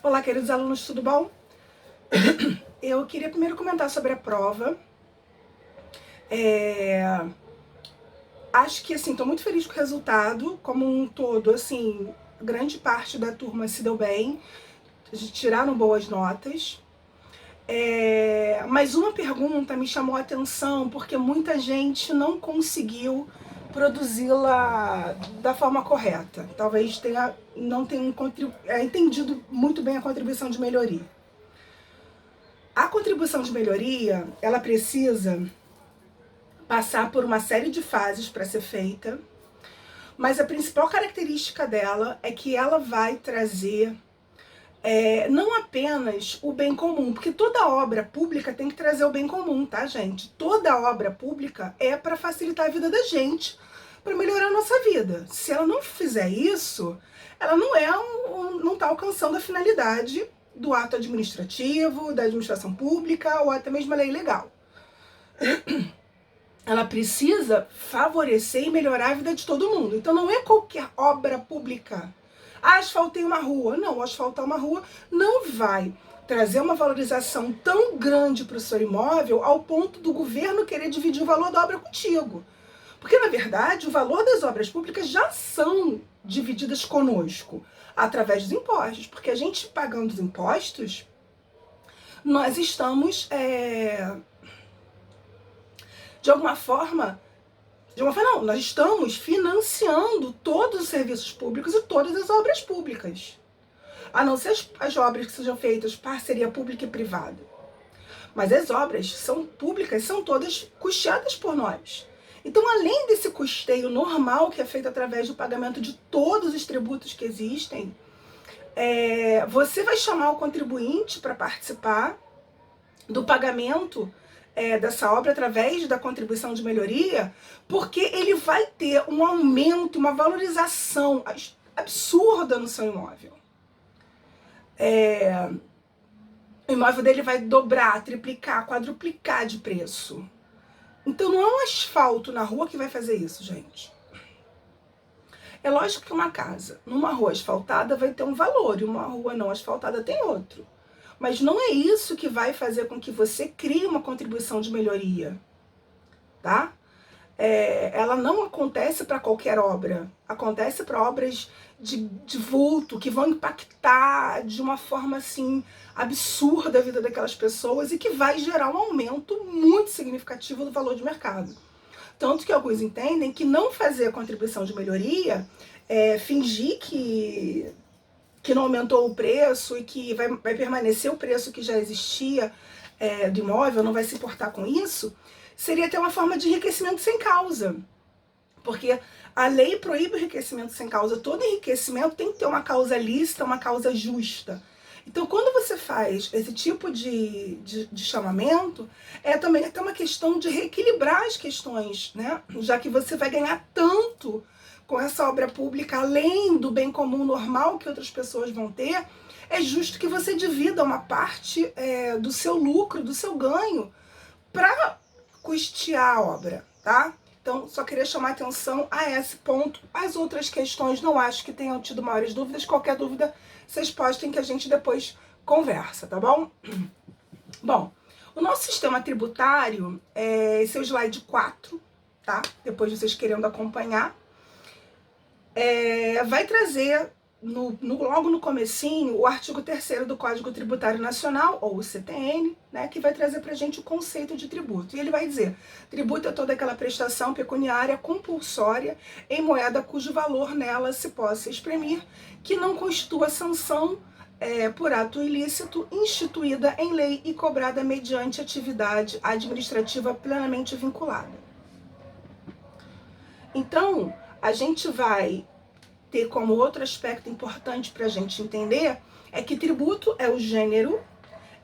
Olá, queridos alunos, tudo bom? Eu queria primeiro comentar sobre a prova. Acho que, assim, tô muito feliz com o resultado. Como um todo, assim, grande parte da turma se deu bem, tiraram boas notas. Mas uma pergunta me chamou a atenção, porque muita gente não conseguiu produzi-la da forma correta. Talvez não tenha entendido muito bem a contribuição de melhoria. A contribuição de melhoria, ela precisa passar por uma série de fases para ser feita, mas a principal característica dela é que ela vai trazer não apenas o bem comum, porque toda obra pública tem que trazer o bem comum, tá, gente? Toda obra pública é para facilitar a vida da gente, para melhorar a nossa vida. Se ela não fizer isso, ela não está alcançando a finalidade do ato administrativo, da administração pública ou até mesmo a lei legal. Ela precisa favorecer e melhorar a vida de todo mundo. Então não é qualquer obra pública. Asfaltei uma rua. Não, asfaltar uma rua não vai trazer uma valorização tão grande para o seu imóvel ao ponto do governo querer dividir o valor da obra contigo. Porque, na verdade, o valor das obras públicas já são divididas conosco através dos impostos. Porque a gente pagando os impostos, nós estamos, de alguma forma não, nós estamos financiando todos os serviços públicos e todas as obras públicas. A não ser as obras que sejam feitas parceria pública e privada. Mas as obras são públicas, são todas custeadas por nós. Então, além desse custeio normal que é feito através do pagamento de todos os tributos que existem, você vai chamar o contribuinte para participar do pagamento dessa obra através da contribuição de melhoria, porque ele vai ter um aumento, uma valorização absurda no seu imóvel. O imóvel dele vai dobrar, triplicar, quadruplicar de preço. Então não é um asfalto na rua que vai fazer isso, gente. É lógico que uma casa numa rua asfaltada vai ter um valor e uma rua não asfaltada tem outro. Mas não é isso que vai fazer com que você crie uma contribuição de melhoria, tá? Ela não acontece para qualquer obra. Acontece para obras de vulto, que vão impactar de uma forma, assim, absurda a vida daquelas pessoas e que vai gerar um aumento muito significativo do valor de mercado. Tanto que alguns entendem que não fazer a contribuição de melhoria, fingir que não aumentou o preço e que vai permanecer o preço que já existia do imóvel, não vai se importar com isso, seria até uma forma de enriquecimento sem causa. Porque a lei proíbe o enriquecimento sem causa. Todo enriquecimento tem que ter uma causa lícita, uma causa justa. Então, quando você faz esse tipo de chamamento, também até uma questão de reequilibrar as questões, né? Já que você vai ganhar tanto com essa obra pública, além do bem comum normal que outras pessoas vão ter, é justo que você divida uma parte do seu lucro, do seu ganho, para custear a obra, tá? Então, só queria chamar atenção a esse ponto. As outras questões, não acho que tenham tido maiores dúvidas. Qualquer dúvida, vocês postem que a gente depois conversa, tá bom? Bom, o nosso sistema tributário, esse é o slide 4, tá? Depois vocês querendo acompanhar. Vai trazer, logo no comecinho, o artigo 3º do Código Tributário Nacional, ou o CTN, né, que vai trazer pra gente o conceito de tributo. E ele vai dizer: tributo é toda aquela prestação pecuniária compulsória em moeda cujo valor nela se possa exprimir, que não constitua sanção por ato ilícito, instituída em lei e cobrada mediante atividade administrativa plenamente vinculada. Então, a gente vai ter como outro aspecto importante para a gente entender é que tributo é o gênero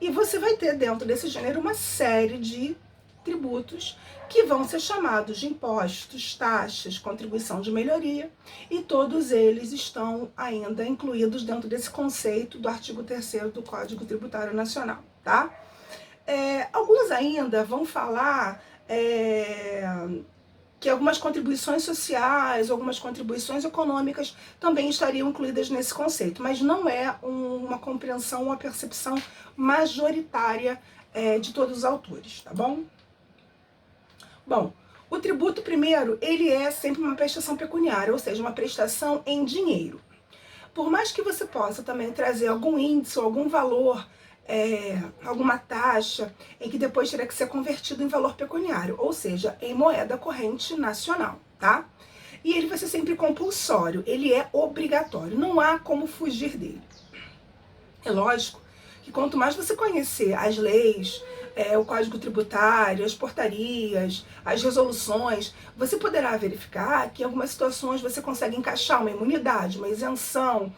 e você vai ter dentro desse gênero uma série de tributos que vão ser chamados de impostos, taxas, contribuição de melhoria, e todos eles estão ainda incluídos dentro desse conceito do artigo 3º do Código Tributário Nacional, tá? Alguns ainda vão falar que algumas contribuições sociais, algumas contribuições econômicas também estariam incluídas nesse conceito, mas não é uma compreensão, uma percepção majoritária de todos os autores, tá bom? Bom, o tributo, primeiro, ele é sempre uma prestação pecuniária, ou seja, uma prestação em dinheiro. Por mais que você possa também trazer algum índice ou algum valor, alguma taxa, em que depois terá que ser convertido em valor pecuniário, ou seja, em moeda corrente nacional, tá? E ele vai ser sempre compulsório, ele é obrigatório, não há como fugir dele. É lógico que quanto mais você conhecer as leis, o Código Tributário, as portarias, as resoluções, você poderá verificar que em algumas situações você consegue encaixar uma imunidade, uma isenção,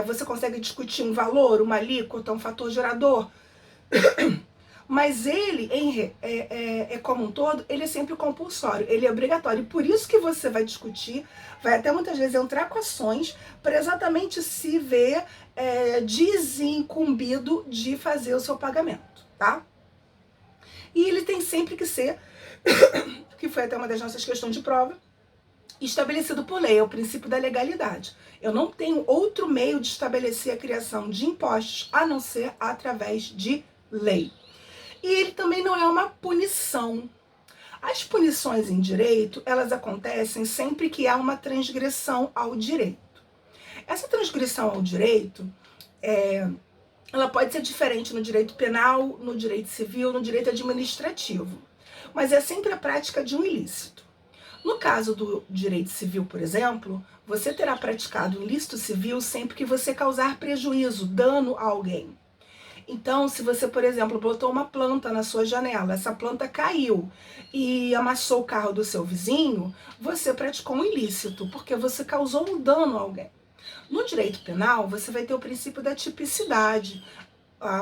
você consegue discutir um valor, uma alíquota, um fator gerador, mas ele, como um todo, ele é sempre compulsório, ele é obrigatório. E por isso que você vai discutir, vai até muitas vezes entrar com ações para exatamente se ver desincumbido de fazer o seu pagamento, tá? E ele tem sempre que ser, que foi até uma das nossas questões de prova, estabelecido por lei, é o princípio da legalidade. Eu não tenho outro meio de estabelecer a criação de impostos a não ser através de lei. E ele também não é uma punição. As punições em direito, elas acontecem sempre que há uma transgressão ao direito. Essa transgressão ao direito, ela pode ser diferente no direito penal, no direito civil, no direito administrativo. Mas é sempre a prática de um ilícito. No caso do direito civil, por exemplo, você terá praticado um ilícito civil sempre que você causar prejuízo, dano a alguém. Então, se você, por exemplo, botou uma planta na sua janela, essa planta caiu e amassou o carro do seu vizinho, você praticou um ilícito, porque você causou um dano a alguém. No direito penal, você vai ter o princípio da tipicidade,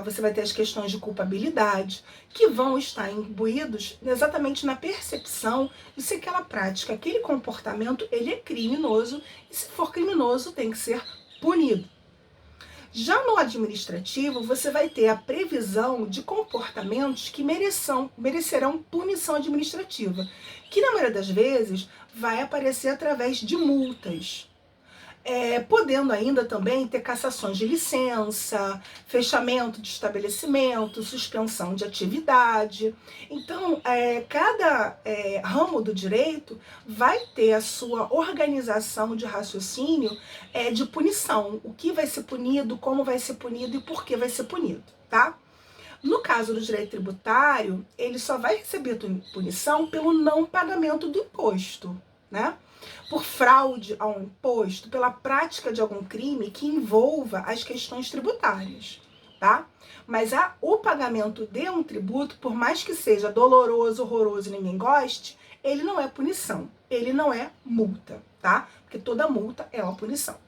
você vai ter as questões de culpabilidade, que vão estar imbuídos exatamente na percepção de se aquela prática, aquele comportamento, ele é criminoso, e se for criminoso, tem que ser punido. Já no administrativo, você vai ter a previsão de comportamentos que merecerão punição administrativa, que na maioria das vezes vai aparecer através de multas. Podendo ainda também ter cassações de licença, fechamento de estabelecimento, suspensão de atividade. Então, cada ramo do direito vai ter a sua organização de raciocínio de punição. O que vai ser punido, como vai ser punido e por que vai ser punido, tá? No caso do direito tributário, ele só vai receber punição pelo não pagamento do imposto, né? Por fraude ao imposto, pela prática de algum crime que envolva as questões tributárias, tá? Mas o pagamento de um tributo, por mais que seja doloroso, horroroso e ninguém goste, ele não é punição, ele não é multa, tá? Porque toda multa é uma punição.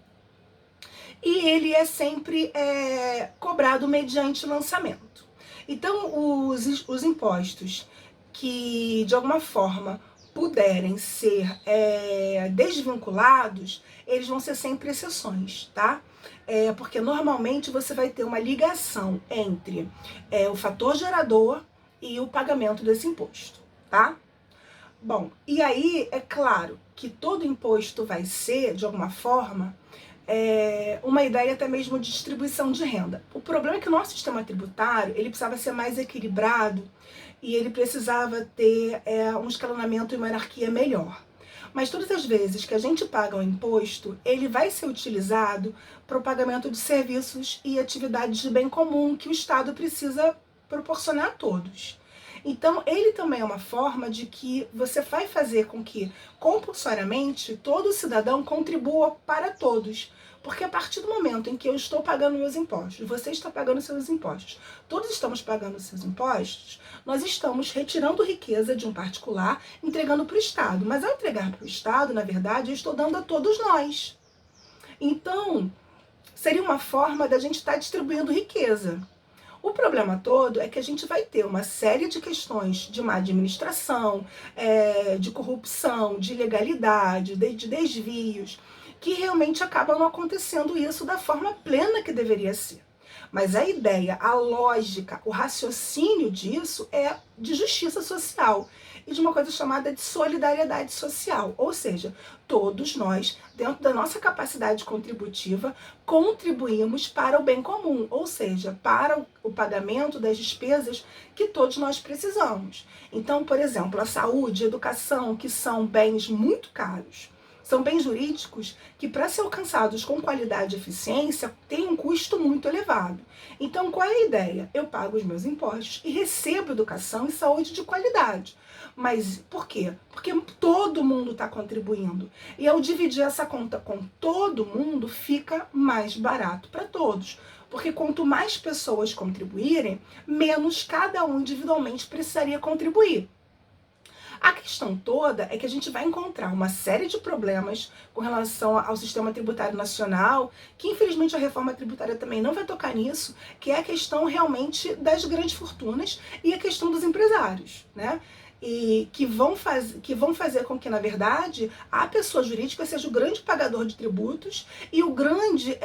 E ele é sempre cobrado mediante lançamento. Então, os impostos que, de alguma forma, puderem ser desvinculados, eles vão ser sempre exceções, tá? Porque normalmente você vai ter uma ligação entre o fator gerador e o pagamento desse imposto, tá? Bom, e aí é claro que todo imposto vai ser, de alguma forma, uma ideia até mesmo de distribuição de renda. O problema é que o nosso sistema tributário, ele precisava ser mais equilibrado e ele precisava ter um escalonamento e uma hierarquia melhor. Mas todas as vezes que a gente paga um imposto, ele vai ser utilizado para o pagamento de serviços e atividades de bem comum que o Estado precisa proporcionar a todos. Então, ele também é uma forma de que você vai fazer com que, compulsoriamente, todo cidadão contribua para todos. Porque a partir do momento em que eu estou pagando meus impostos, você está pagando seus impostos, todos estamos pagando seus impostos, nós estamos retirando riqueza de um particular, entregando para o Estado. Mas ao entregar para o Estado, na verdade, eu estou dando a todos nós. Então, seria uma forma da gente estar distribuindo riqueza. O problema todo é que a gente vai ter uma série de questões de má administração, de corrupção, de ilegalidade, de desvios, que realmente acabam não acontecendo isso da forma plena que deveria ser. Mas a ideia, a lógica, o raciocínio disso é de justiça social. e de uma coisa chamada de solidariedade social, ou seja, todos nós, dentro da nossa capacidade contributiva, contribuímos para o bem comum, ou seja, para o pagamento das despesas que todos nós precisamos. Então, por exemplo, a saúde, a educação, que são bens muito caros, são bens jurídicos que, para ser alcançados com qualidade e eficiência, têm um custo muito elevado. Então, qual é a ideia? Eu pago os meus impostos e recebo educação e saúde de qualidade. Mas por quê? Porque todo mundo está contribuindo. E ao dividir essa conta com todo mundo, fica mais barato para todos. Porque quanto mais pessoas contribuírem, menos cada um individualmente precisaria contribuir. A questão toda é que a gente vai encontrar uma série de problemas com relação ao sistema tributário nacional, que infelizmente a reforma tributária também não vai tocar nisso, que é a questão realmente das grandes fortunas e a questão dos empresários, né? E que vão fazer com que, na verdade, a pessoa jurídica seja o grande pagador de tributos e o grande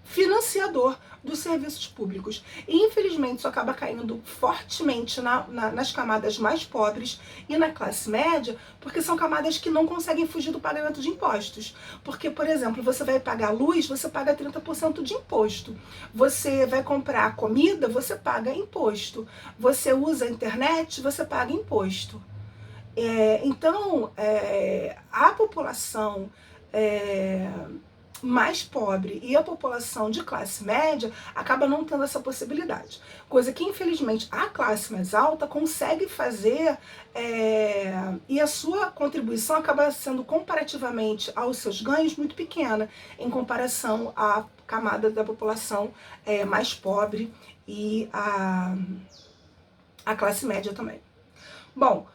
financiador dos serviços públicos. E, infelizmente, isso acaba caindo fortemente nas camadas mais pobres e na classe média, porque são camadas que não conseguem fugir do pagamento de impostos. Porque, por exemplo, você vai pagar luz, você paga 30% de imposto. Você vai comprar comida, você paga imposto. Você usa a internet, você paga imposto. Então, a população mais pobre e a população de classe média acaba não tendo essa possibilidade. Coisa que, infelizmente, a classe mais alta consegue fazer e a sua contribuição acaba sendo, comparativamente aos seus ganhos, muito pequena em comparação à camada da população mais pobre e a classe média também. Bom,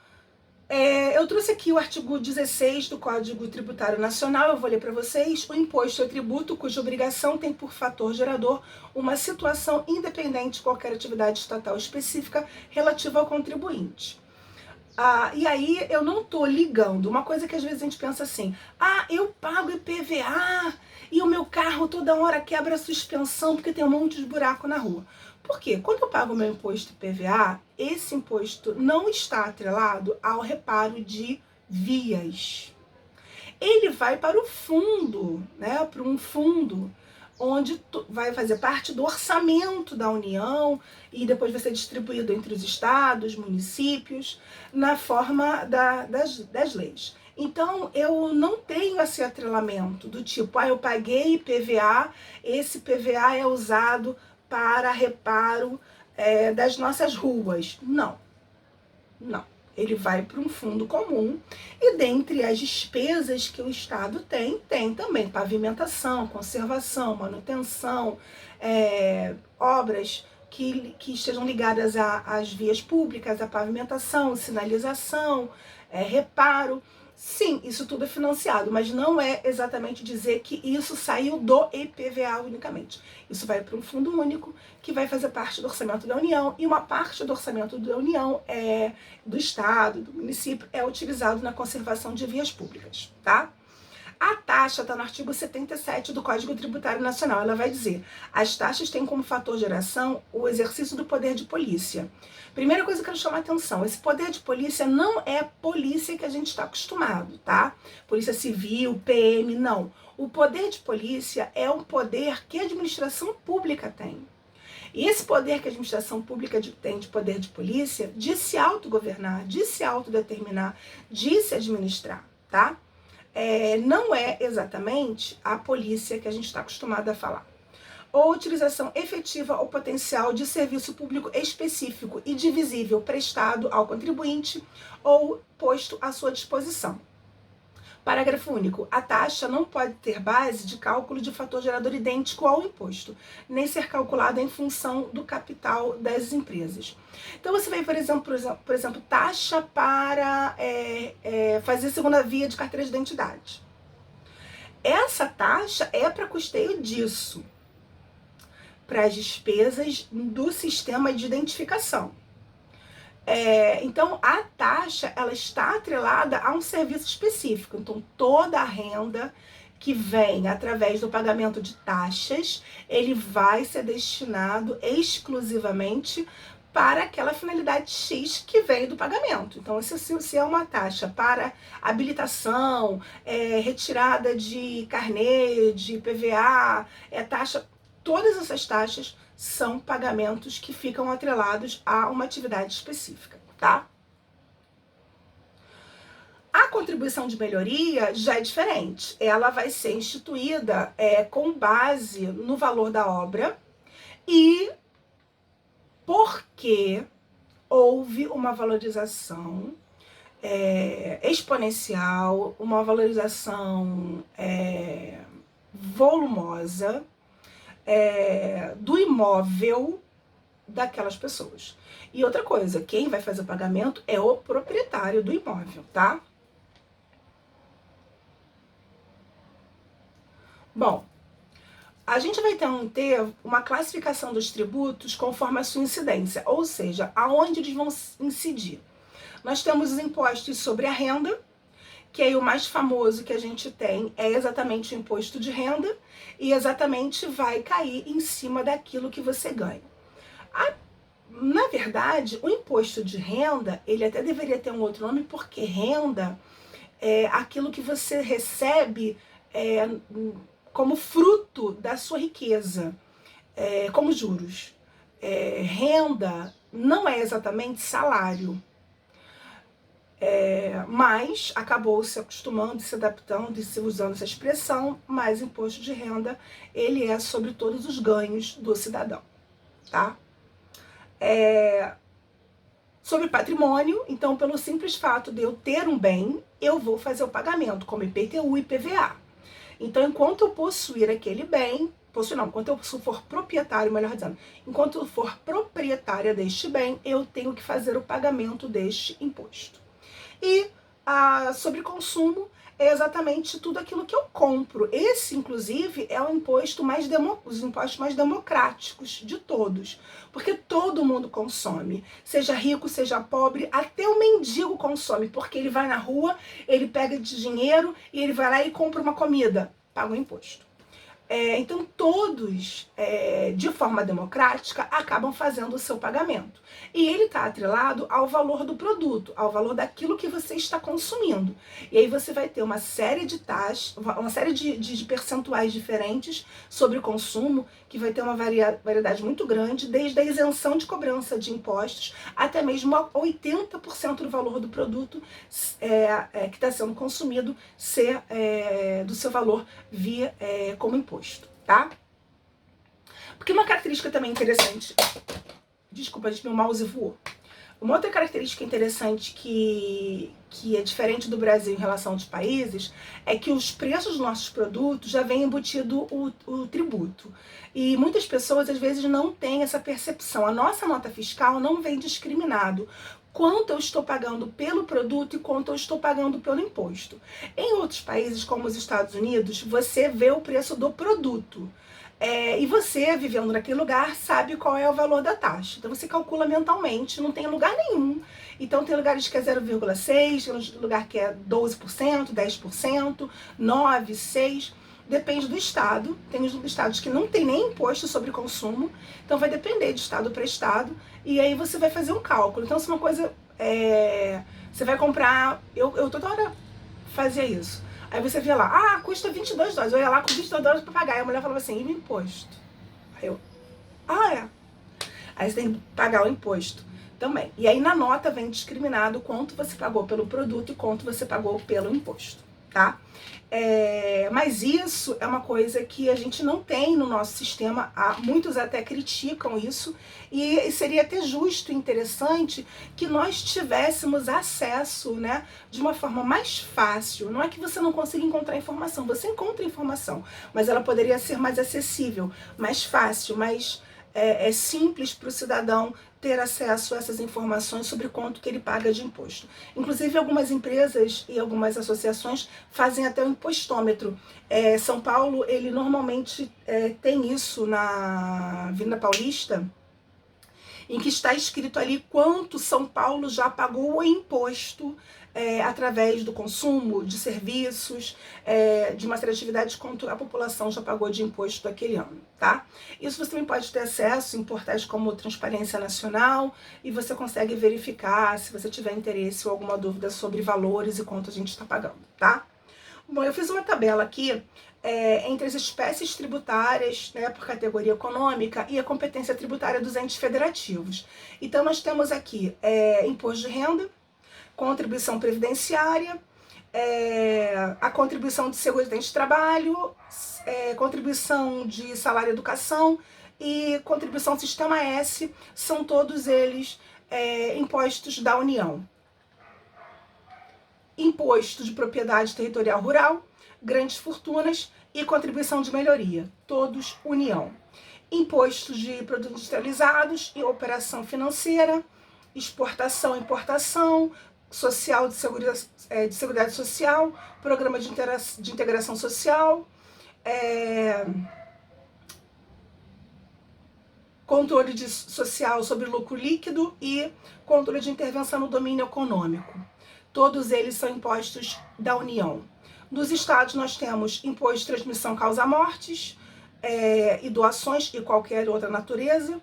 eu trouxe aqui o artigo 16 do Código Tributário Nacional, eu vou ler para vocês. O imposto é tributo cuja obrigação tem por fator gerador uma situação independente de qualquer atividade estatal específica relativa ao contribuinte. E aí eu não estou ligando, uma coisa que às vezes a gente pensa assim, eu pago IPVA e o meu carro toda hora quebra a suspensão porque tem um monte de buraco na rua. Por quê? Quando eu pago meu imposto IPVA, esse imposto não está atrelado ao reparo de vias. Ele vai para o fundo, né? Para um fundo onde vai fazer parte do orçamento da União e depois vai ser distribuído entre os estados, municípios, na forma das leis. Então, eu não tenho esse atrelamento do tipo, eu paguei IPVA, esse IPVA é usado para reparo das nossas ruas. Não. Ele vai para um fundo comum e dentre as despesas que o Estado tem também pavimentação, conservação, manutenção, obras que estejam ligadas às vias públicas, à pavimentação, sinalização, reparo. Sim, isso tudo é financiado, mas não é exatamente dizer que isso saiu do IPVA unicamente. Isso vai para um fundo único que vai fazer parte do orçamento da União e uma parte do orçamento da União, do Estado, do município, é utilizado na conservação de vias públicas, tá? A taxa está no artigo 77 do Código Tributário Nacional. Ela vai dizer, as taxas têm como fator de geração o exercício do poder de polícia. Primeira coisa que eu quero chamar a atenção, esse poder de polícia não é a polícia que a gente está acostumado, tá? Polícia Civil, PM, não. O poder de polícia é um poder que a administração pública tem. E esse poder que a administração pública tem de poder de polícia, de se autogovernar, de se autodeterminar, de se administrar, tá? Não é exatamente a polícia que a gente está acostumado a falar. Ou utilização efetiva ou potencial de serviço público específico e divisível prestado ao contribuinte ou posto à sua disposição. Parágrafo único. A taxa não pode ter base de cálculo de fator gerador idêntico ao imposto, nem ser calculada em função do capital das empresas. Então você vai, por exemplo, taxa para fazer segunda via de carteira de identidade. Essa taxa é para custeio disso, para as despesas do sistema de identificação. Então, a taxa ela está atrelada a um serviço específico. Então, toda a renda que vem através do pagamento de taxas, ele vai ser destinado exclusivamente para aquela finalidade X que veio do pagamento. Então, se é uma taxa para habilitação, retirada de carnê, de PVA, taxa, todas essas taxas são pagamentos que ficam atrelados a uma atividade específica, tá? A contribuição de melhoria já é diferente. Ela vai ser instituída com base no valor da obra e porque houve uma valorização exponencial, uma valorização volumosa do imóvel daquelas pessoas. E outra coisa, quem vai fazer o pagamento é o proprietário do imóvel, tá? Bom, a gente vai ter uma classificação dos tributos conforme a sua incidência, ou seja, aonde eles vão incidir. Nós temos os impostos sobre a renda, que aí o mais famoso que a gente tem é exatamente o imposto de renda, e exatamente vai cair em cima daquilo que você ganha. Na verdade, o imposto de renda, ele até deveria ter um outro nome, porque renda é aquilo que você recebe como fruto da sua riqueza, como juros. Renda não é exatamente salário, mas acabou se acostumando, se adaptando e se usando essa expressão, mas imposto de renda, ele é sobre todos os ganhos do cidadão, tá? Sobre patrimônio, então, pelo simples fato de eu ter um bem, eu vou fazer o pagamento, como IPTU e PVA. Então, enquanto eu possuir aquele bem, enquanto eu for proprietário, melhor dizendo, enquanto eu for proprietária deste bem, eu tenho que fazer o pagamento deste imposto. E sobre consumo, é exatamente tudo aquilo que eu compro. Esse, inclusive, é o imposto os impostos mais democráticos de todos, porque todo mundo consome, seja rico, seja pobre, até o mendigo consome, porque ele vai na rua, ele pega de dinheiro e ele vai lá e compra uma comida, paga o imposto. Então, todos, de forma democrática, acabam fazendo o seu pagamento. E ele está atrelado ao valor do produto, ao valor daquilo que você está consumindo. E aí você vai ter uma série de taxas, uma série de percentuais diferentes sobre o consumo, que vai ter uma variedade muito grande, desde a isenção de cobrança de impostos, até mesmo 80% do valor do produto que está sendo consumido ser do seu valor vir como imposto. Tá? Porque uma característica também interessante... Desculpa, gente, meu mouse voou. Uma outra característica interessante que é diferente do Brasil em relação aos países é que os preços dos nossos produtos já vem embutido o tributo. E muitas pessoas, às vezes, não têm essa percepção. A nossa nota fiscal não vem discriminado quanto eu estou pagando pelo produto e quanto eu estou pagando pelo imposto. Em outros países, como os Estados Unidos, você vê o preço do produto. E você, vivendo naquele lugar, sabe qual é o valor da taxa. Então você calcula mentalmente, não tem lugar nenhum. Então tem lugares que é 0,6, tem lugar que é 12%, 10%, 9%, 6%. Depende do estado. Tem os estados que não tem nem imposto sobre consumo. Então vai depender de estado para estado. E aí você vai fazer um cálculo. Então se uma coisa... você vai comprar... Eu toda hora fazia isso. Aí você vê lá, custa $22. Eu ia lá com $22 pra pagar. Aí a mulher falava assim, e o imposto? Aí eu, Aí você tem que pagar o imposto também. E aí na nota vem discriminado quanto você pagou pelo produto e quanto você pagou pelo imposto, tá? Mas isso é uma coisa que a gente não tem no nosso sistema, muitos até criticam isso, e seria até justo e interessante que nós tivéssemos acesso, né, de uma forma mais fácil. Não é que você não consiga encontrar informação, você encontra informação, mas ela poderia ser mais acessível, mais fácil, mais simples para o cidadão ter acesso a essas informações sobre quanto que ele paga de imposto. Inclusive, algumas empresas e algumas associações fazem até o impostômetro. São Paulo, ele normalmente tem isso na Avenida Paulista, em que está escrito ali quanto São Paulo já pagou em imposto através do consumo de serviços, de uma série de atividades quanto a população já pagou de imposto daquele ano, tá? Isso você também pode ter acesso em portais como Transparência Nacional e você consegue verificar se você tiver interesse ou alguma dúvida sobre valores e quanto a gente está pagando, tá? Bom, eu fiz uma tabela aqui entre as espécies tributárias, né, por categoria econômica e a competência tributária dos entes federativos. Então, nós temos aqui imposto de renda, contribuição previdenciária, a contribuição de seguridade de trabalho, contribuição de salário e educação e contribuição do Sistema S, são todos eles impostos da União. Imposto de propriedade territorial rural, grandes fortunas e contribuição de melhoria, todos União. Impostos de produtos industrializados e operação financeira, exportação e importação, social de seguridade social, programa de integração social, controle social sobre lucro líquido e controle de intervenção no domínio econômico. Todos eles são impostos da União. Nos estados nós temos imposto de transmissão causa-mortes e doações e qualquer outra natureza,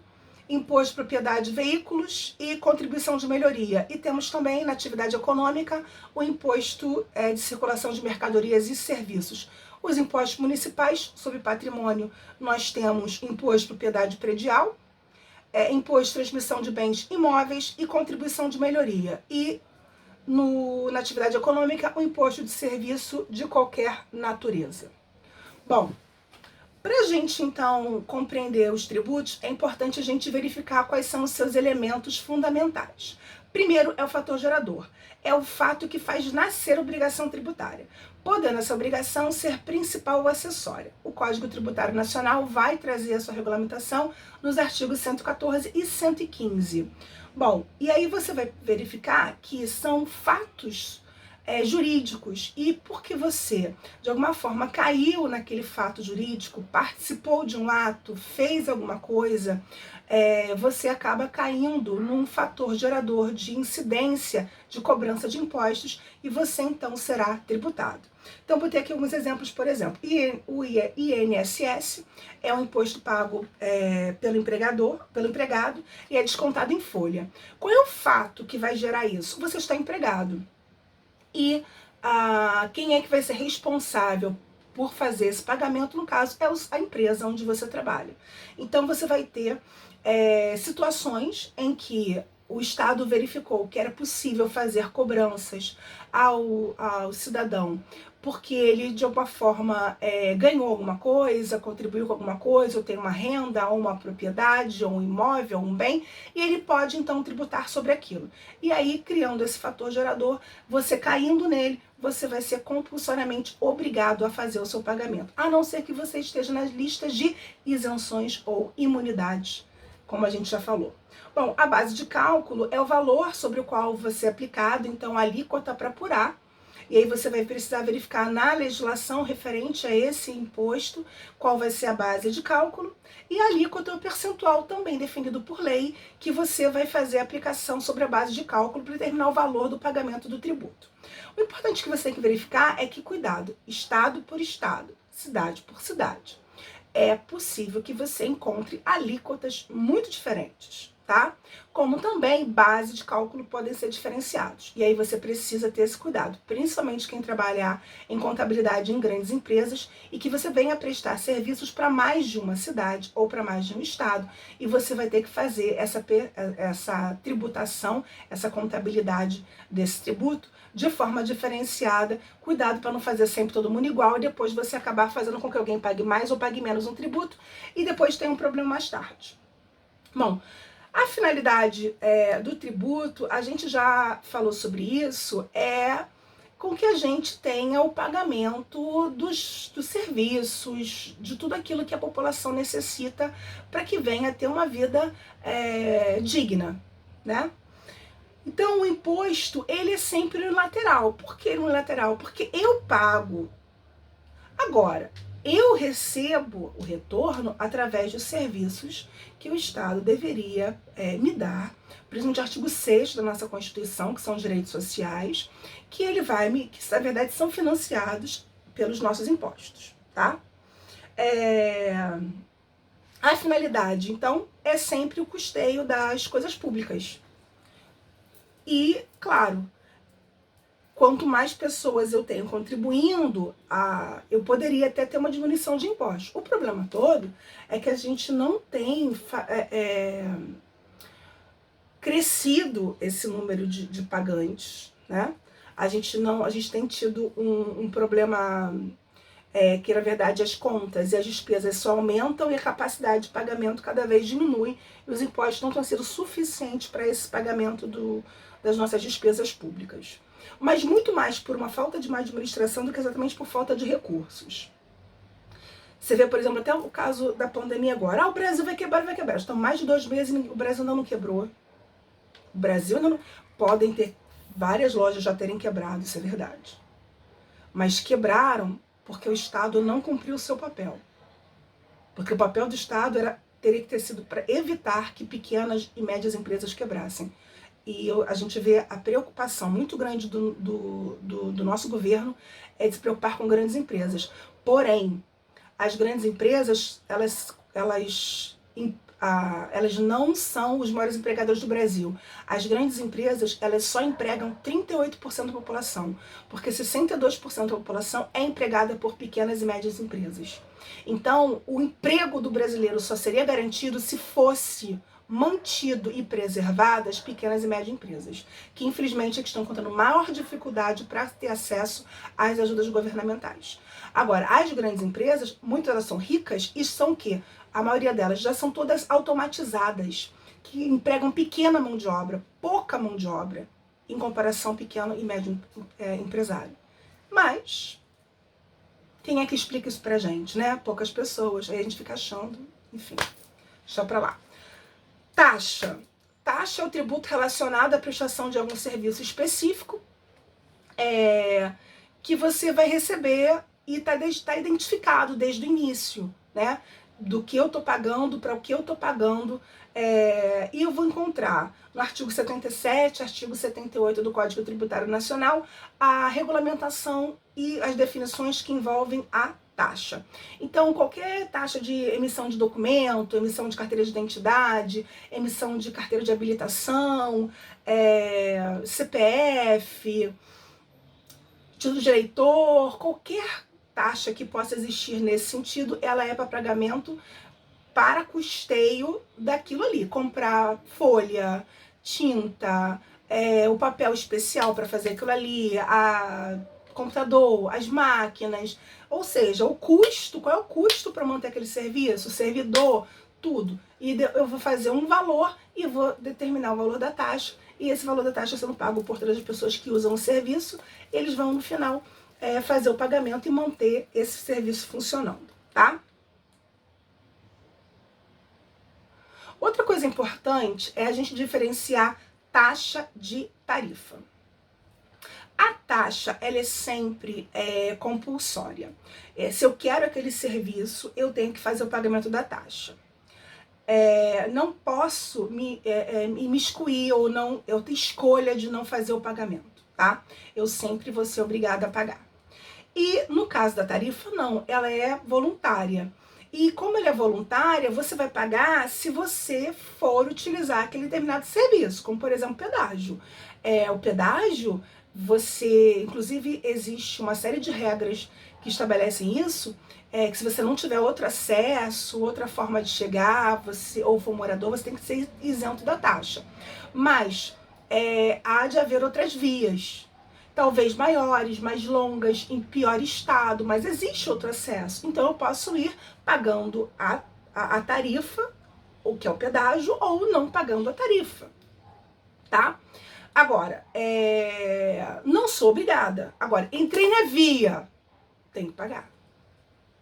imposto de propriedade de veículos e contribuição de melhoria. E temos também, na atividade econômica, o imposto de circulação de mercadorias e serviços. Os impostos municipais sobre patrimônio, nós temos imposto de propriedade predial, imposto de transmissão de bens imóveis e contribuição de melhoria. E na atividade econômica, o imposto de serviço de qualquer natureza. Bom, para a gente, então, compreender os tributos, é importante a gente verificar quais são os seus elementos fundamentais. Primeiro é o fator gerador. É o fato que faz nascer a obrigação tributária, podendo essa obrigação ser principal ou acessória. O Código Tributário Nacional vai trazer a sua regulamentação nos artigos 114 e 115. Bom, e aí você vai verificar que são fatos jurídicos, e porque você, de alguma forma, caiu naquele fato jurídico, participou de um ato, fez alguma coisa, você acaba caindo num fator gerador de incidência de cobrança de impostos e você, então, será tributado. Então, vou ter aqui alguns exemplos, por exemplo, o INSS é um imposto pago pelo empregado e é descontado em folha. Qual é o fato que vai gerar isso? Você está empregado. E quem é que vai ser responsável por fazer esse pagamento, no caso, é a empresa onde você trabalha. Então, você vai ter situações em que o Estado verificou que era possível fazer cobranças ao cidadão, porque ele, de alguma forma, ganhou alguma coisa, contribuiu com alguma coisa, ou tem uma renda, ou uma propriedade, ou um imóvel, ou um bem, e ele pode, então, tributar sobre aquilo. E aí, criando esse fator gerador, você caindo nele, você vai ser compulsoriamente obrigado a fazer o seu pagamento, a não ser que você esteja nas listas de isenções ou imunidades, como a gente já falou. Bom, a base de cálculo é o valor sobre o qual você é aplicado, então a alíquota para apurar. E aí você vai precisar verificar na legislação referente a esse imposto qual vai ser a base de cálculo. E a alíquota é o percentual também definido por lei que você vai fazer a aplicação sobre a base de cálculo para determinar o valor do pagamento do tributo. O importante que você tem que verificar é que, cuidado, estado por estado, cidade por cidade, é possível que você encontre alíquotas muito diferentes, tá? Como também base de cálculo podem ser diferenciados. E aí você precisa ter esse cuidado, principalmente quem trabalhar em contabilidade em grandes empresas e que você venha prestar serviços para mais de uma cidade ou para mais de um estado, e você vai ter que fazer essa tributação, essa contabilidade desse tributo de forma diferenciada. Cuidado para não fazer sempre todo mundo igual e depois você acabar fazendo com que alguém pague mais ou pague menos um tributo e depois tem um problema mais tarde. Bom, a finalidade do tributo, a gente já falou sobre isso, é com que a gente tenha o pagamento dos serviços, de tudo aquilo que a população necessita para que venha ter uma vida digna, né? Então, o imposto, ele é sempre unilateral. Por que unilateral? Porque eu pago. Agora, eu recebo o retorno através dos serviços que o Estado deveria me dar, principalmente o artigo 6º da nossa Constituição, que são os direitos sociais, que ele vai me, que na verdade são financiados pelos nossos impostos, tá? A finalidade, então, é sempre o custeio das coisas públicas. E, claro, quanto mais pessoas eu tenho contribuindo, eu poderia até ter uma diminuição de impostos. O problema todo é que a gente não tem crescido esse número de pagantes, né? A gente tem tido um problema que, na verdade, as contas e as despesas só aumentam e a capacidade de pagamento cada vez diminui e os impostos não estão sendo suficientes para esse pagamento das nossas despesas públicas. Mas muito mais por uma falta de má administração do que exatamente por falta de recursos. Você vê, por exemplo, até o caso da pandemia agora. O Brasil vai quebrar, vai quebrar. Estão mais de 2 meses e o Brasil ainda não quebrou. O Brasil ainda não... Podem ter várias lojas já terem quebrado, isso é verdade. Mas quebraram porque o Estado não cumpriu o seu papel. Porque o papel do Estado teria que ter sido para evitar que pequenas e médias empresas quebrassem. E a gente vê a preocupação muito grande do nosso governo de se preocupar com grandes empresas. Porém, as grandes empresas, elas não são os maiores empregadores do Brasil. As grandes empresas, elas só empregam 38% da população, porque 62% da população é empregada por pequenas e médias empresas. Então, o emprego do brasileiro só seria garantido se fosse mantido e preservado as pequenas e médias empresas, que infelizmente é que estão contando maior dificuldade para ter acesso às ajudas governamentais. Agora, as grandes empresas, muitas delas são ricas e são o quê? A maioria delas já são todas automatizadas, que empregam pequena mão de obra, pouca mão de obra, em comparação ao pequeno e médio empresário. Mas, quem é que explica isso pra gente, né? Poucas pessoas. Aí a gente fica achando, enfim, deixa pra lá. Taxa. Taxa é o tributo relacionado à prestação de algum serviço específico que você vai receber e tá identificado desde o início, né? Do que eu estou pagando, para o que eu estou pagando, e eu vou encontrar no artigo 77, artigo 78 do Código Tributário Nacional, a regulamentação e as definições que envolvem a taxa. Então, qualquer taxa de emissão de documento, emissão de carteira de identidade, emissão de carteira de habilitação, CPF, título de eleitor, qualquer taxa que possa existir nesse sentido, ela é para pagamento para custeio daquilo ali. Comprar folha, tinta, o papel especial para fazer aquilo ali, computador, as máquinas, ou seja, o custo, qual é o custo para manter aquele serviço, o servidor, tudo. E eu vou fazer um valor e vou determinar o valor da taxa, e esse valor da taxa sendo pago por todas as pessoas que usam o serviço, eles vão no final fazer o pagamento e manter esse serviço funcionando, tá? Outra coisa importante é a gente diferenciar taxa de tarifa. A taxa, ela é sempre compulsória. Se eu quero aquele serviço, eu tenho que fazer o pagamento da taxa. Não posso me imiscuir ou não, eu tenho escolha de não fazer o pagamento, tá? Eu sempre vou ser obrigada a pagar. E no caso da tarifa, não, ela é voluntária. E como ela é voluntária, você vai pagar se você for utilizar aquele determinado serviço, como por exemplo pedágio. O pedágio, inclusive existe uma série de regras que estabelecem isso, que se você não tiver outro acesso, outra forma de chegar, ou for morador, você tem que ser isento da taxa. Mas há de haver outras vias, talvez maiores, mais longas, em pior estado, mas existe outro acesso. Então eu posso ir pagando a tarifa, o que é o pedágio, ou não pagando a tarifa, tá? Agora, não sou obrigada. Agora, entrei na via, tem que pagar.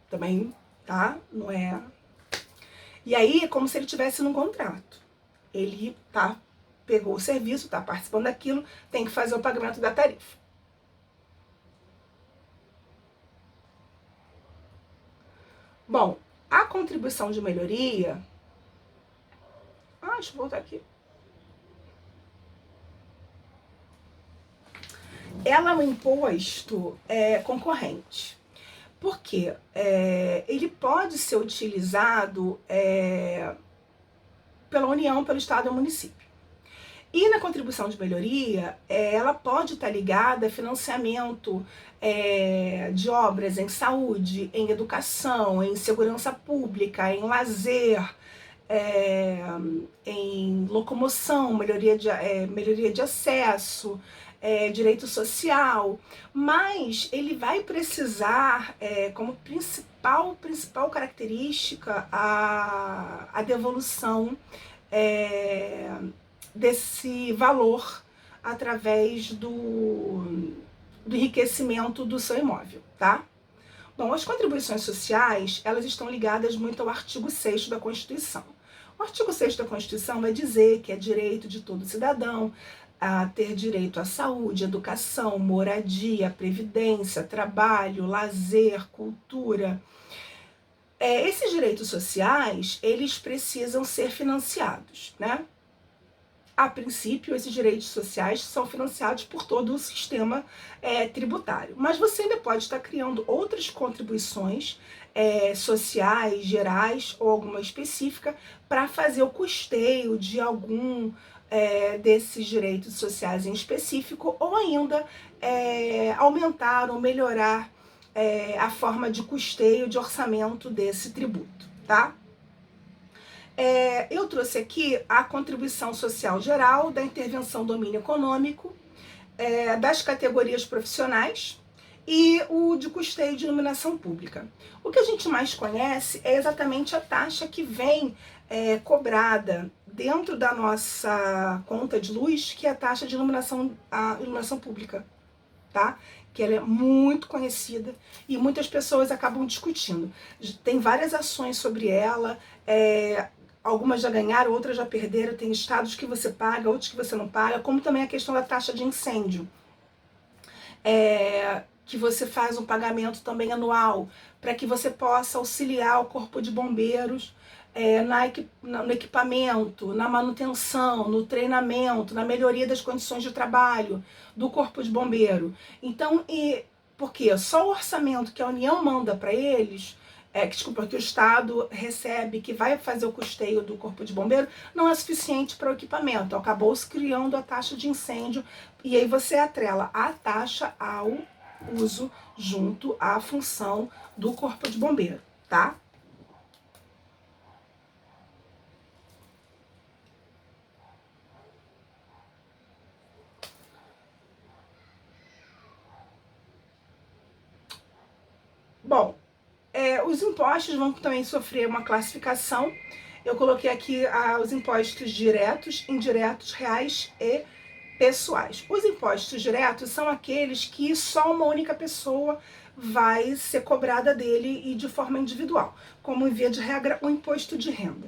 Também, tá? Não é... E aí é como se ele tivesse num contrato. Ele pegou o serviço, tá participando daquilo, tem que fazer o pagamento da tarifa. Bom, a contribuição de melhoria... deixa eu voltar aqui. Ela é um imposto concorrente. Por quê? Ele pode ser utilizado pela União, pelo Estado e município. E na contribuição de melhoria, ela pode estar ligada a financiamento de obras em saúde, em educação, em segurança pública, em lazer, em locomoção, melhoria de acesso, direito social, mas ele vai precisar, como principal característica, a devolução desse valor através do enriquecimento do seu imóvel, tá? Bom, as contribuições sociais, elas estão ligadas muito ao artigo 6º da Constituição. O artigo 6º da Constituição vai dizer que é direito de todo cidadão a ter direito à saúde, educação, moradia, previdência, trabalho, lazer, cultura. Esses direitos sociais, eles precisam ser financiados, né? A princípio, esses direitos sociais são financiados por todo o sistema tributário. Mas você ainda pode estar criando outras contribuições sociais, gerais ou alguma específica para fazer o custeio de algum desses direitos sociais em específico, ou ainda aumentar ou melhorar a forma de custeio, de orçamento desse tributo, tá? Eu trouxe aqui a contribuição social geral, da intervenção domínio econômico, das categorias profissionais e o de custeio de iluminação pública. O que a gente mais conhece é exatamente a taxa que vem cobrada dentro da nossa conta de luz, que é a taxa de iluminação pública, tá? Que ela é muito conhecida e muitas pessoas acabam discutindo. Tem várias ações sobre ela, algumas já ganharam, outras já perderam, tem estados que você paga, outros que você não paga, como também a questão da taxa de incêndio, que você faz um pagamento também anual, para que você possa auxiliar o corpo de bombeiros no equipamento, na manutenção, no treinamento, na melhoria das condições de trabalho do corpo de bombeiro. Então, porque só o orçamento que a União manda para eles, que o Estado recebe, que vai fazer o custeio do corpo de bombeiro, não é suficiente para o equipamento. Acabou-se criando a taxa de incêndio, e aí você atrela a taxa ao uso junto à função do corpo de bombeiro, tá? Bom, os impostos vão também sofrer uma classificação. Eu coloquei aqui os impostos diretos, indiretos, reais e pessoais. Os impostos diretos são aqueles que só uma única pessoa vai ser cobrada dele e de forma individual, como, em via de regra, o imposto de renda.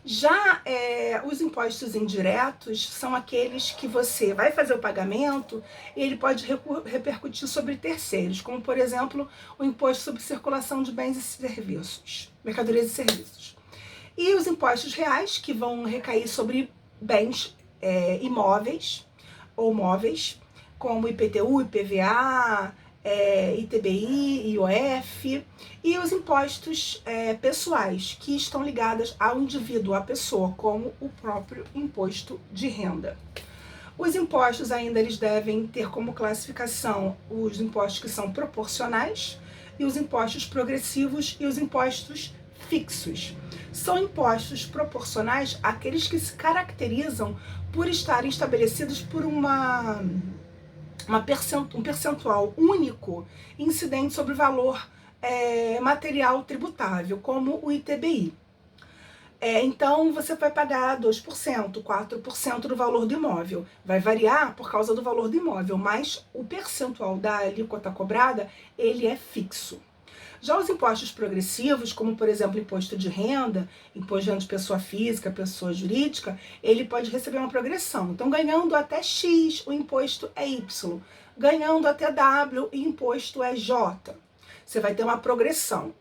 Já os impostos indiretos são aqueles que você vai fazer o pagamento e ele pode repercutir sobre terceiros, como, por exemplo, o imposto sobre circulação de bens e serviços, mercadorias e serviços. E os impostos reais, que vão recair sobre bens imóveis ou móveis, como IPTU, IPVA, ITBI, IOF, e os impostos pessoais, que estão ligados ao indivíduo, à pessoa, como o próprio imposto de renda. Os impostos ainda eles devem ter como classificação os impostos que são proporcionais, e os impostos progressivos e os impostos fixos. São impostos proporcionais aqueles que se caracterizam por estarem estabelecidos por um percentual único incidente sobre o valor material tributável, como o ITBI. Então, você vai pagar 2%, 4% do valor do imóvel. Vai variar por causa do valor do imóvel, mas o percentual da alíquota cobrada, ele é fixo. Já os impostos progressivos, como, por exemplo, imposto de renda, imposto de renda de pessoa física, pessoa jurídica, ele pode receber uma progressão. Então, ganhando até X, o imposto é Y. Ganhando até W, o imposto é J. Você vai ter uma progressão.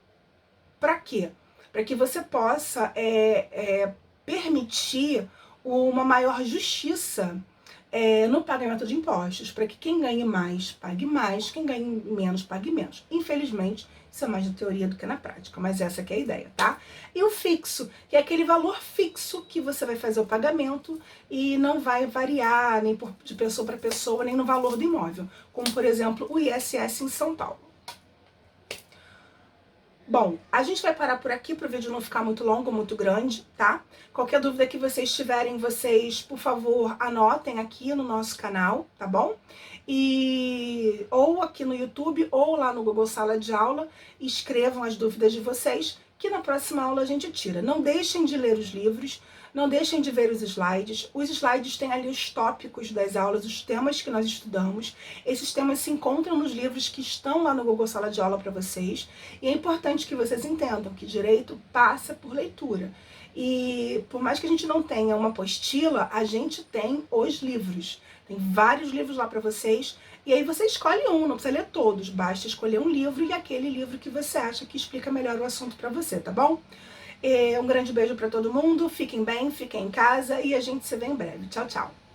Para quê? Para que você possa permitir uma maior justiça no pagamento de impostos, para que quem ganhe mais, quem ganhe menos pague menos. Infelizmente, isso é mais na teoria do que na prática, mas essa que é a ideia, tá? E o fixo, que é aquele valor fixo que você vai fazer o pagamento e não vai variar nem de pessoa para pessoa, nem no valor do imóvel, como por exemplo o ISS em São Paulo. Bom, a gente vai parar por aqui para o vídeo não ficar muito longo, muito grande, tá? Qualquer dúvida que vocês tiverem, vocês, por favor, anotem aqui no nosso canal, tá bom? E ou aqui no YouTube ou lá no Google Sala de Aula, escrevam as dúvidas de vocês, que na próxima aula a gente tira. Não deixem de ler os livros, não deixem de ver os slides. Os slides têm ali os tópicos das aulas, os temas que nós estudamos. Esses temas se encontram nos livros que estão lá no Google Sala de Aula para vocês. E é importante que vocês entendam que direito passa por leitura. E por mais que a gente não tenha uma apostila, a gente tem os livros. Tem vários livros lá para vocês. E aí você escolhe um, não precisa ler todos. Basta escolher um livro e aquele livro que você acha que explica melhor o assunto para você, tá bom? Um grande beijo para todo mundo. Fiquem bem, fiquem em casa e a gente se vê em breve. Tchau, tchau.